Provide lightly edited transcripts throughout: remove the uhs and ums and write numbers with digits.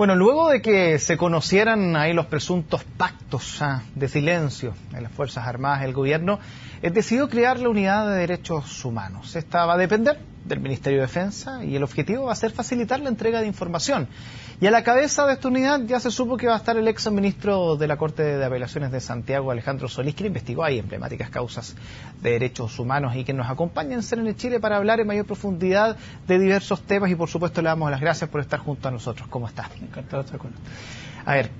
Bueno, luego de que se conocieran ahí los presuntos pactos de silencio en las Fuerzas Armadas del gobierno, decidió crear la Unidad de Derechos Humanos. Esta va a depender del Ministerio de Defensa y el objetivo va a ser facilitar la entrega de información. Y a la cabeza de esta unidad ya se supo que va a estar el ex ministro de la Corte de Apelaciones de Santiago, Alejandro Solís, quien investigó ahí emblemáticas causas de derechos humanos y que nos acompaña en CNN Chile para hablar en mayor profundidad de diversos temas y por supuesto le damos las gracias por estar junto a nosotros. ¿Cómo está? Encantado de estar con usted. A ver,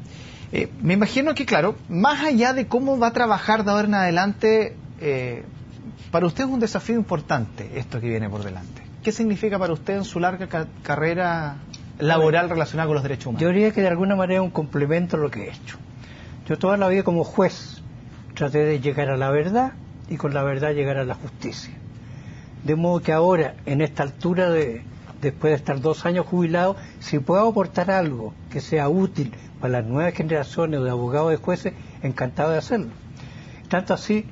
me imagino que claro, más allá de cómo va a trabajar de ahora en adelante, para usted es un desafío importante esto que viene por delante. ¿Qué significa para usted en su larga carrera laboral relacionada con los derechos humanos? Yo diría que de alguna manera es un complemento a lo que he hecho. Yo toda la vida como juez traté de llegar a la verdad y con la verdad llegar a la justicia. De modo que ahora, en esta altura, después de estar 2 años jubilado, si puedo aportar algo que sea útil para las nuevas generaciones de abogados y jueces, encantado de hacerlo. Tanto así,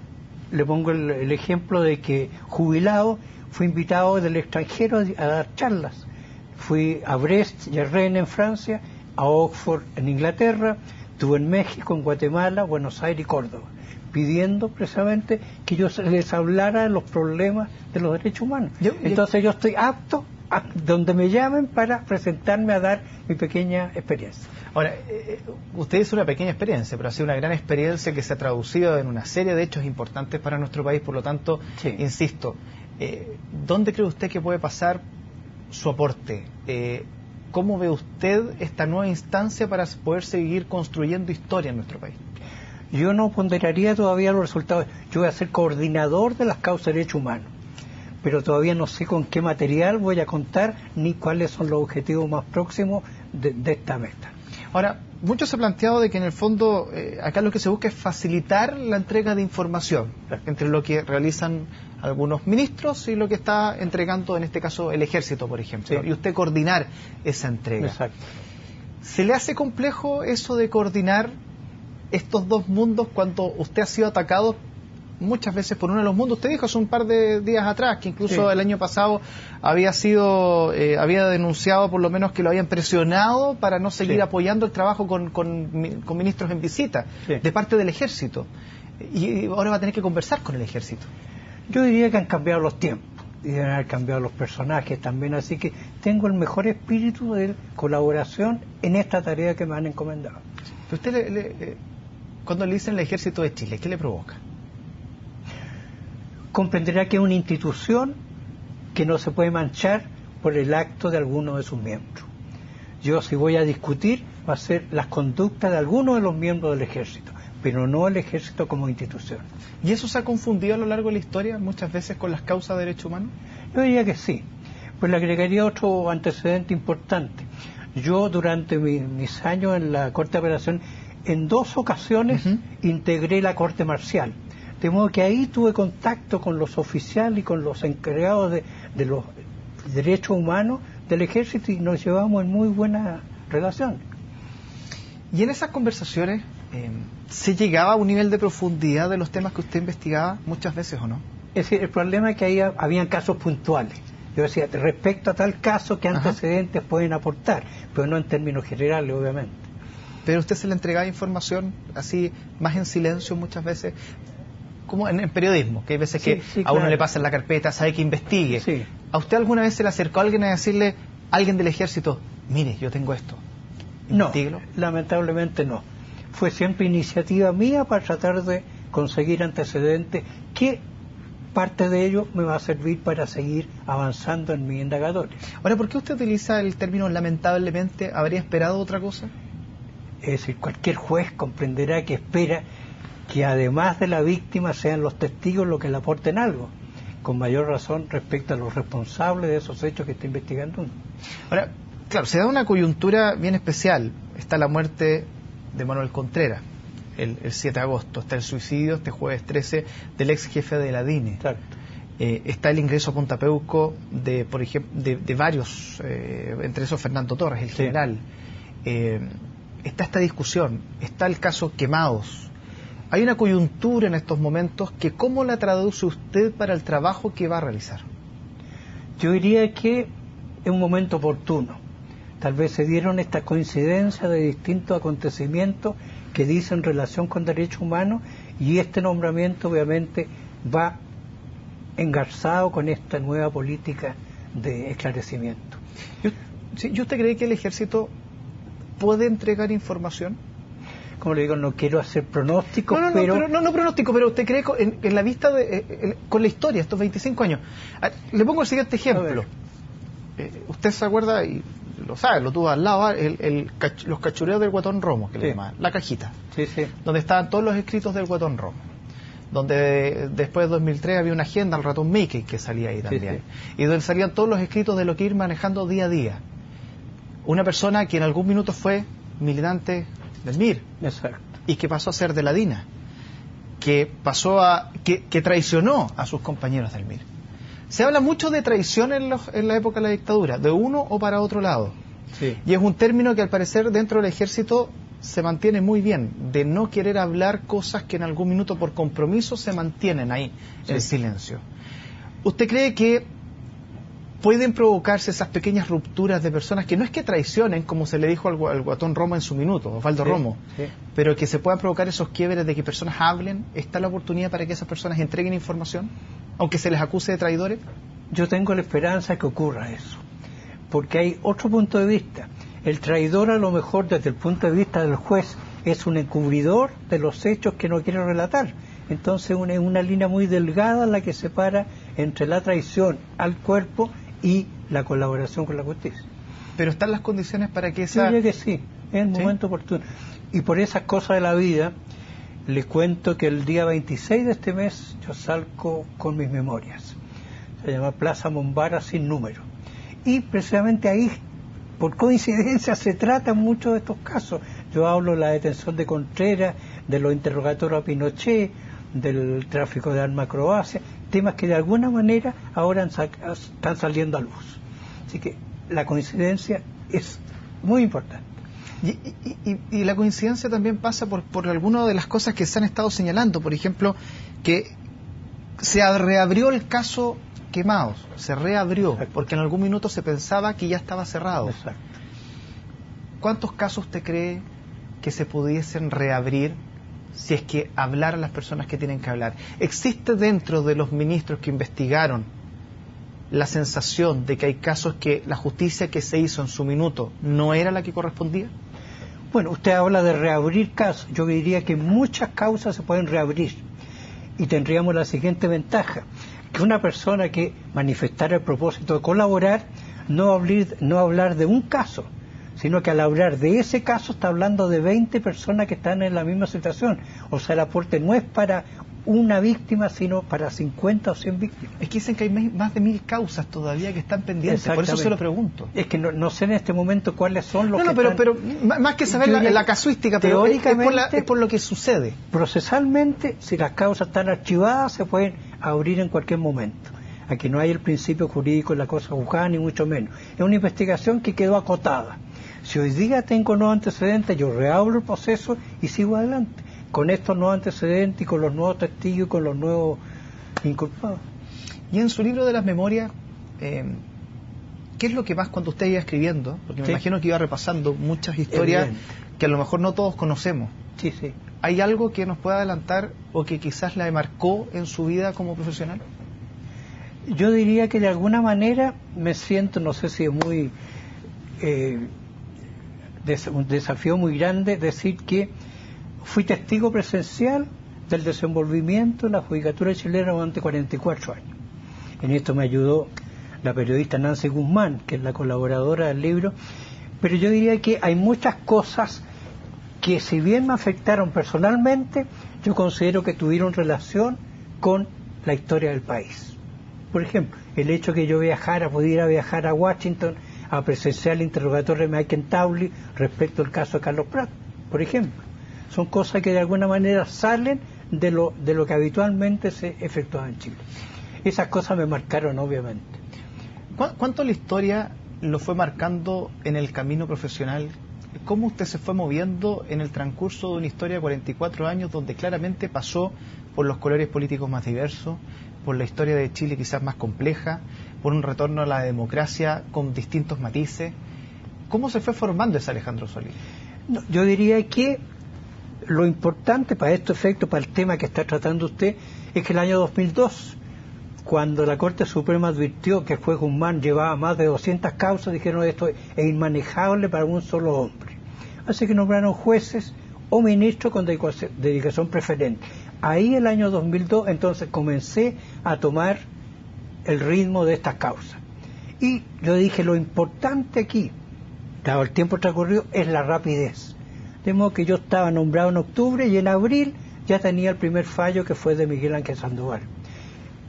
le pongo el ejemplo de que jubilado fui invitado del extranjero a dar charlas. Fui a Brest y a Rennes en Francia, a Oxford en Inglaterra, estuve en México, en Guatemala, Buenos Aires y Córdoba, pidiendo precisamente que yo les hablara de los problemas de los derechos humanos. Entonces yo estoy apto a donde me llamen para presentarme a dar mi pequeña experiencia. Ahora, usted hizo una pequeña experiencia, pero ha sido una gran experiencia que se ha traducido en una serie de hechos importantes para nuestro país, por lo tanto, sí. Insisto, ¿dónde cree usted que puede pasar su aporte? ¿Cómo ve usted esta nueva instancia para poder seguir construyendo historia en nuestro país? Yo no ponderaría todavía los resultados. Yo voy a ser coordinador de las causas de derechos humanos, pero todavía no sé con qué material voy a contar ni cuáles son los objetivos más próximos de esta meta. Ahora, mucho se ha planteado de que en el fondo acá lo que se busca es facilitar la entrega de información entre lo que realizan algunos ministros y lo que está entregando en este caso el ejército, por ejemplo, sí. Y usted coordinar esa entrega. Exacto. ¿Se le hace complejo eso de coordinar estos dos mundos cuando usted ha sido atacado muchas veces por uno de los mundos? Usted dijo hace un par de días atrás que incluso el año pasado había denunciado por lo menos que lo habían presionado para no seguir apoyando el trabajo con ministros en visita de parte del ejército, y ahora va a tener que conversar con el ejército. Yo diría que han cambiado los tiempos y deben haber cambiado los personajes también, así que tengo el mejor espíritu de colaboración en esta tarea que me han encomendado. Usted cuando le dicen el ejército de Chile, ¿qué le provoca? Comprenderá que es una institución que no se puede manchar por el acto de alguno de sus miembros. Yo, si voy a discutir, va a ser las conductas de algunos de los miembros del ejército, pero no el ejército como institución. ¿Y eso se ha confundido a lo largo de la historia muchas veces con las causas de derechos humanos? Yo diría que sí. Pues le agregaría otro antecedente importante. Yo, durante mis años en la Corte de Apelación, en 2 ocasiones integré la Corte Marcial. De modo que ahí tuve contacto con los oficiales y con los encargados de los derechos humanos del ejército y nos llevamos en muy buena relación. ¿Y en esas conversaciones se llegaba a un nivel de profundidad de los temas que usted investigaba muchas veces o no? Es decir, el problema es que ahí habían casos puntuales. Yo decía, respecto a tal caso, ¿qué antecedentes pueden aportar? Pero no en términos generales, obviamente. ¿Pero usted se le entregaba información así, más en silencio muchas veces? Como en periodismo, que hay veces que a uno le pasan la carpeta, sabe que investigue. Sí. ¿A usted alguna vez se le acercó a alguien a decirle, alguien del ejército, mire, yo tengo esto? ¿Investíguelo? No, lamentablemente no. Fue siempre iniciativa mía para tratar de conseguir antecedentes que parte de ello me va a servir para seguir avanzando en mis indagatorios. Ahora, ¿por qué usted utiliza el término lamentablemente? ¿Habría esperado otra cosa? Es decir, cualquier juez comprenderá que espera que además de la víctima sean los testigos los que le aporten algo, con mayor razón respecto a los responsables de esos hechos que está investigando uno. Ahora, claro, se da una coyuntura bien especial. Está la muerte de Manuel Contreras el 7 de agosto, está el suicidio este jueves 13 del ex jefe de la DINE. Claro. Está el ingreso a Punta Peuco de varios, entre esos Fernando Torres, el general. Está esta discusión, está el caso Quemados. Hay una coyuntura en estos momentos que ¿cómo la traduce usted para el trabajo que va a realizar? Yo diría que es un momento oportuno. Tal vez se dieron estas coincidencias de distintos acontecimientos que dicen relación con derechos humanos, y este nombramiento obviamente va engarzado con esta nueva política de esclarecimiento. ¿Y usted cree que el ejército puede entregar información? Como le digo, no quiero hacer pronósticos, no pronóstico, pero usted cree en la vista con la historia, estos 25 años. Le pongo el siguiente ejemplo. Usted se acuerda, y lo sabe, lo tuvo al lado, los cachureos del Guatón Romo, que le llamaban, la cajita, donde estaban todos los escritos del Guatón Romo, donde después de 2003 había una agenda al ratón Mickey que salía ahí también, y donde salían todos los escritos de lo que ir manejando día a día. Una persona que en algún minuto fue militante del MIR, y que pasó a ser de la DINA, que traicionó a sus compañeros del MIR. Se habla mucho de traición en la época de la dictadura, de uno o para otro lado. Y es un término que al parecer dentro del ejército se mantiene muy bien, de no querer hablar cosas que en algún minuto por compromiso se mantienen ahí en silencio. ¿Usted cree que pueden provocarse esas pequeñas rupturas de personas que no es que traicionen, como se le dijo al Guatón Romo en su minuto, Osvaldo Romo, pero que se puedan provocar esos quiebres de que personas hablen? ¿Está la oportunidad para que esas personas entreguen información, aunque se les acuse de traidores? Yo tengo la esperanza que ocurra eso, porque hay otro punto de vista. El traidor, a lo mejor desde el punto de vista del juez, es un encubridor de los hechos que no quiere relatar. Entonces es una línea muy delgada la que separa entre la traición al cuerpo y la colaboración con la justicia. Pero están las condiciones para que esa... Yo diría que sí, es el momento oportuno. Y por esas cosas de la vida, les cuento que el día 26 de este mes yo salgo con mis memorias. Se llama Plaza Mombara sin número. Y precisamente ahí, por coincidencia, se tratan muchos de estos casos. Yo hablo de la detención de Contreras, de los interrogatorios a Pinochet, del tráfico de armas a Croacia, temas que de alguna manera ahora están saliendo a luz. Así que la coincidencia es muy importante. Y la coincidencia también pasa por algunas de las cosas que se han estado señalando. Por ejemplo, que se reabrió el caso Quemados, se reabrió, porque en algún minuto se pensaba que ya estaba cerrado. ¿Cuántos casos usted cree que se pudiesen reabrir si es que hablar a las personas que tienen que hablar? ¿Existe dentro de los ministros que investigaron la sensación de que hay casos que la justicia que se hizo en su minuto no era la que correspondía? Bueno, usted habla de reabrir casos. Yo diría que muchas causas se pueden reabrir, y tendríamos la siguiente ventaja: que una persona que manifestara el propósito de colaborar no hablar de un caso, sino que al hablar de ese caso está hablando de 20 personas que están en la misma situación. O sea, el aporte no es para una víctima, sino para 50 o 100 víctimas. Es que dicen que hay más de 1000 causas todavía que están pendientes, por eso se lo pregunto. Es que no sé en este momento cuáles son los pero más que saber la casuística, pero es por lo que sucede. Procesalmente, si las causas están archivadas, se pueden abrir en cualquier momento. Aquí no hay el principio jurídico de la cosa juzgada, ni mucho menos. Es una investigación que quedó acotada. Si hoy día tengo nuevos antecedentes, yo reabro el proceso y sigo adelante, con estos nuevos antecedentes y con los nuevos testigos y con los nuevos inculpados. Y en su libro de las memorias, ¿qué es lo que más, cuando usted iba escribiendo, porque me imagino que iba repasando muchas historias que a lo mejor no todos conocemos, ¿hay algo que nos pueda adelantar o que quizás la marcó en su vida como profesional? Yo diría que de alguna manera me siento, no sé si es muy un desafío muy grande decir que fui testigo presencial del desenvolvimiento de la judicatura chilena durante 44 años. En esto me ayudó la periodista Nancy Guzmán, que es la colaboradora del libro, pero yo diría que hay muchas cosas que, si bien me afectaron personalmente, yo considero que tuvieron relación con la historia del país. Por ejemplo, el hecho que yo pudiera viajar a Washington a presenciar el interrogatorio de Michael Townley respecto al caso de Carlos Prat, por ejemplo. Son cosas que de alguna manera salen de lo que habitualmente se efectuaba en Chile. Esas cosas me marcaron, obviamente. ¿Cuánto la historia lo fue marcando en el camino profesional? ¿Cómo usted se fue moviendo en el transcurso de una historia de 44 años donde claramente pasó por los colores políticos más diversos, por la historia de Chile quizás más compleja, por un retorno a la democracia con distintos matices? ¿Cómo se fue formando ese Alejandro Solís? No, yo diría que lo importante para este efecto, para el tema que está tratando usted, es que el año 2002, cuando la Corte Suprema advirtió que el juez Guzmán llevaba más de 200 causas, dijeron esto es inmanejable para un solo hombre. Así que nombraron jueces o ministros con dedicación preferente. Ahí el año 2002 entonces comencé a tomar el ritmo de estas causas. Y yo dije, lo importante aquí, dado el tiempo transcurrido, es la rapidez. De modo que yo estaba nombrado en octubre y en abril ya tenía el primer fallo, que fue de Miguel Ángel Sandoval.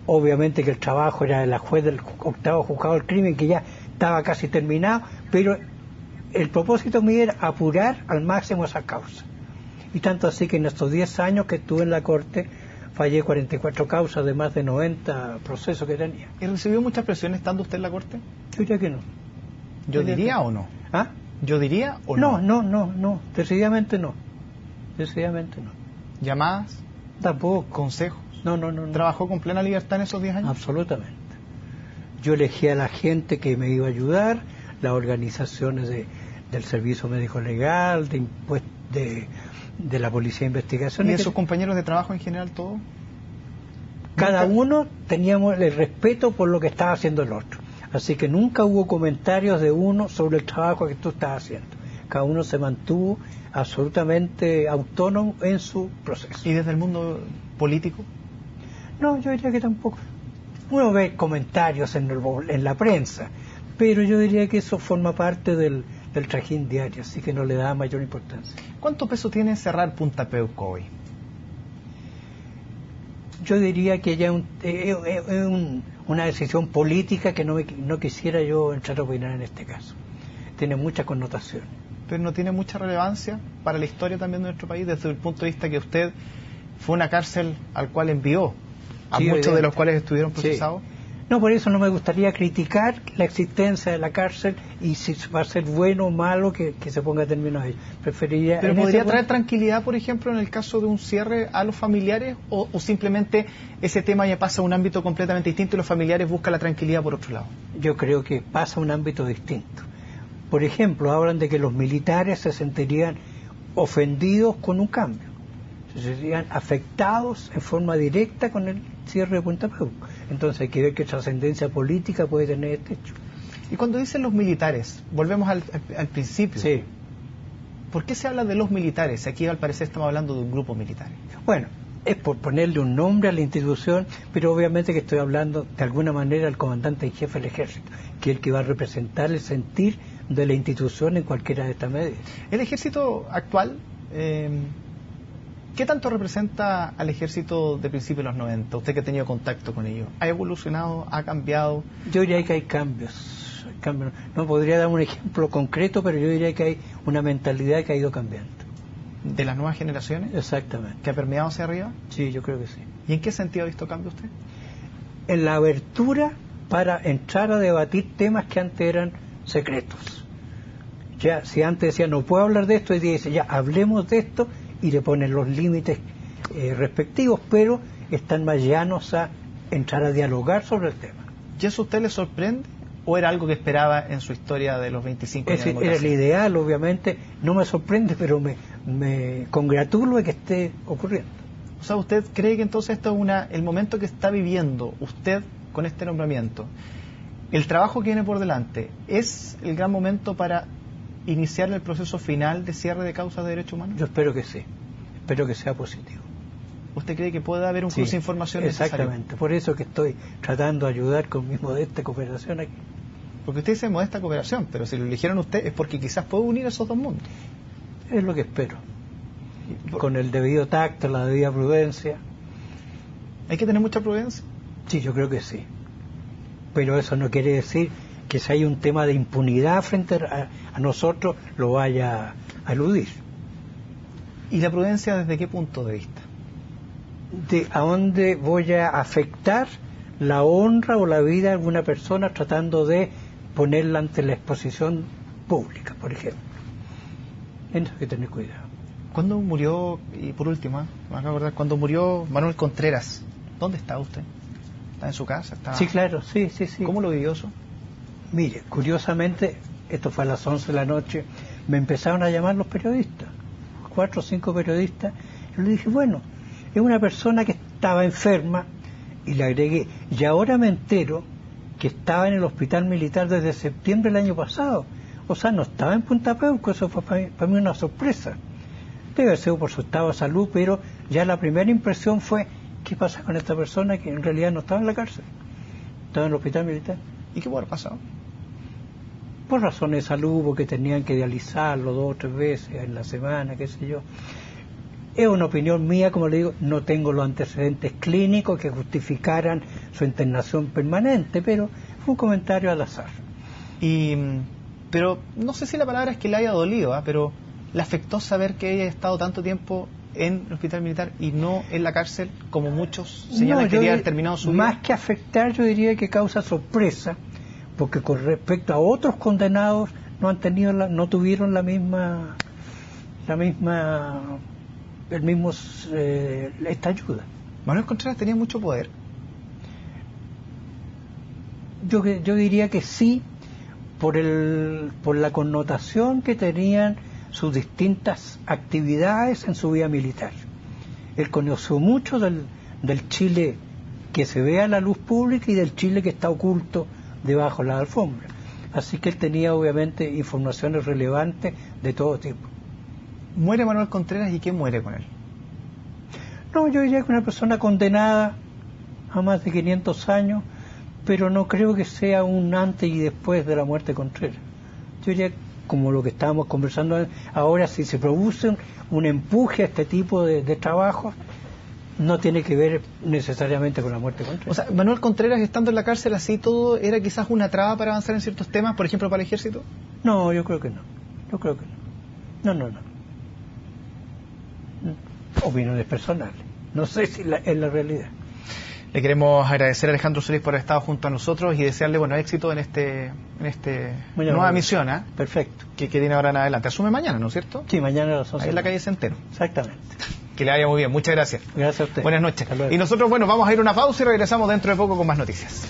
Obviamente que el trabajo era de la juez del octavo juzgado del crimen, que ya estaba casi terminado, pero el propósito mío era apurar al máximo esa causa. Y tanto así que en estos 10 años que estuve en la Corte, fallé 44 causas de más de 90 procesos que tenía. ¿Y recibió mucha presión estando usted en la Corte? Yo diría que no. ¿Yo diría o no? ¿Ah? ¿Yo diría o no? No, decididamente no. Decididamente no. ¿Llamadas? Tampoco. ¿Consejos? No. ¿Trabajó con plena libertad en esos 10 años? Absolutamente. Yo elegí a la gente que me iba a ayudar, las organizaciones del Servicio Médico Legal, de la Policía de Investigación. ¿Y de sus compañeros de trabajo en general todo? Cada uno teníamos el respeto por lo que estaba haciendo el otro. Así que nunca hubo comentarios de uno sobre el trabajo que tú estás haciendo. Cada uno se mantuvo absolutamente autónomo en su proceso. ¿Y desde el mundo político? No, yo diría que tampoco. Uno ve comentarios en la prensa, pero yo diría que eso forma parte del trajín diario, así que no le da mayor importancia. ¿Cuánto peso tiene cerrar Punta Peuco hoy? Yo diría que ya es una decisión política que no quisiera yo entrar a opinar en este caso. Tiene mucha connotación. ¿Pero no tiene mucha relevancia para la historia también de nuestro país, desde el punto de vista que usted fue una cárcel al cual envió a muchos de los cuales estuvieron procesados? Sí. No, por eso no me gustaría criticar la existencia de la cárcel y si va a ser bueno o malo que se ponga término a ello. Preferiría... ¿Pero podría traer tranquilidad, por ejemplo, en el caso de un cierre a los familiares o simplemente ese tema ya pasa a un ámbito completamente distinto y los familiares buscan la tranquilidad por otro lado? Yo creo que pasa a un ámbito distinto. Por ejemplo, hablan de que los militares se sentirían ofendidos con un cambio. Se sentirían afectados en forma directa con el cierre de Punta Peuco. Entonces hay que ver qué trascendencia política puede tener este hecho. Y cuando dicen los militares, volvemos al principio. Sí. ¿Por qué se habla de los militares? Aquí al parecer estamos hablando de un grupo militar. Bueno, es por ponerle un nombre a la institución, pero obviamente que estoy hablando de alguna manera al comandante en jefe del ejército, que es el que va a representar el sentir de la institución en cualquiera de estas medidas. El ejército actual, ¿qué tanto representa al ejército de principios de los 90? Usted que ha tenido contacto con ellos. ¿Ha evolucionado? ¿Ha cambiado? Yo diría que hay cambios. No podría dar un ejemplo concreto, pero yo diría que hay una mentalidad que ha ido cambiando. ¿De las nuevas generaciones? Exactamente. ¿Que ha permeado hacia arriba? Sí, yo creo que sí. ¿Y en qué sentido ha visto cambio usted? En la abertura para entrar a debatir temas que antes eran secretos. Ya, si antes decía no puedo hablar de esto, hoy día dice ya hablemos de esto y le ponen los límites respectivos, pero están más llanos a entrar a dialogar sobre el tema. ¿Y eso a usted le sorprende o era algo que esperaba en su historia de los 25 años de democracia? Era el ideal, obviamente, no me sorprende, pero me congratulo de que esté ocurriendo. O sea, ¿usted cree que entonces esto es el momento que está viviendo usted con este nombramiento, el trabajo que viene por delante, es el gran momento para iniciar el proceso final de cierre de causas de derechos humanos? Yo espero que sí, espero que sea positivo. ¿Usted cree que puede haber un cruce de información necesario? Exactamente, por eso que estoy tratando de ayudar con mi modesta cooperación aquí. Porque usted dice modesta cooperación, pero si lo eligieron usted es porque quizás puede unir esos dos mundos. Es lo que espero, con el debido tacto, la debida prudencia. ¿Hay que tener mucha prudencia? Sí, yo creo que sí, pero eso no quiere decir que si hay un tema de impunidad frente a nosotros lo vaya a eludir. ¿Y la prudencia desde qué punto de vista? De a dónde voy a afectar la honra o la vida de alguna persona tratando de ponerla ante la exposición pública, por ejemplo. En eso hay que tener cuidado. ¿Cuándo murió, y por último, me acabo de acordar, cuando murió Manuel Contreras, ¿dónde está usted? ¿Está en su casa? Sí, claro, sí. ¿Cómo lo vivió eso? Mire, curiosamente, esto fue a las 11 de la noche, me empezaron a llamar los periodistas, 4 o 5 periodistas. Yo le dije, bueno, es una persona que estaba enferma, y le agregué, y ahora me entero que estaba en el hospital militar desde septiembre del año pasado. O sea, no estaba en Punta Peuco, eso fue para mí una sorpresa. Debe ser por su estado de salud, pero ya la primera impresión fue, ¿qué pasa con esta persona que en realidad no estaba en la cárcel? Estaba en el hospital militar. ¿Y qué puede haber pasado? Por razones de salud, porque tenían que dializarlo 2 o 3 veces en la semana, qué sé yo. Es una opinión mía, como le digo, no tengo los antecedentes clínicos que justificaran su internación permanente, pero fue un comentario al azar. Pero no sé si la palabra es que le haya dolido, pero ¿le afectó saber que haya estado tanto tiempo en el hospital militar y no en la cárcel, como muchos señalan que quería haber terminado su vida? Más que afectar, yo diría que causa sorpresa, porque con respecto a otros condenados no tuvieron esta ayuda. Manuel Contreras tenía mucho poder. Yo diría que sí, por la connotación que tenían sus distintas actividades en su vida militar. Él conoció mucho del Chile que se ve a la luz pública y del Chile que está oculto debajo de la alfombra. Así que él tenía obviamente informaciones relevantes de todo tipo. ¿Muere Manuel Contreras y quién muere con él? No, yo diría que una persona condenada a más de 500 años, pero no creo que sea un antes y después de la muerte de Contreras. Yo diría, como lo que estábamos conversando ahora, si se produce un empuje a este tipo de trabajos, no tiene que ver necesariamente con la muerte de Contreras. O sea, Manuel Contreras, estando en la cárcel así todo, ¿era quizás una traba para avanzar en ciertos temas, por ejemplo, para el ejército? No, yo creo que no. No. Opiniones personales. No sé si es la realidad. Le queremos agradecer a Alejandro Solís por haber estado junto a nosotros y desearle éxito en esta nueva misión. Perfecto. Que tiene ahora en adelante. Asume mañana, ¿no es cierto? Sí, mañana a las 11. Ahí en la calle Centeno. Exactamente. Que le vaya muy bien. Muchas gracias. Gracias a usted. Buenas noches. Y nosotros, vamos a ir a una pausa y regresamos dentro de poco con más noticias.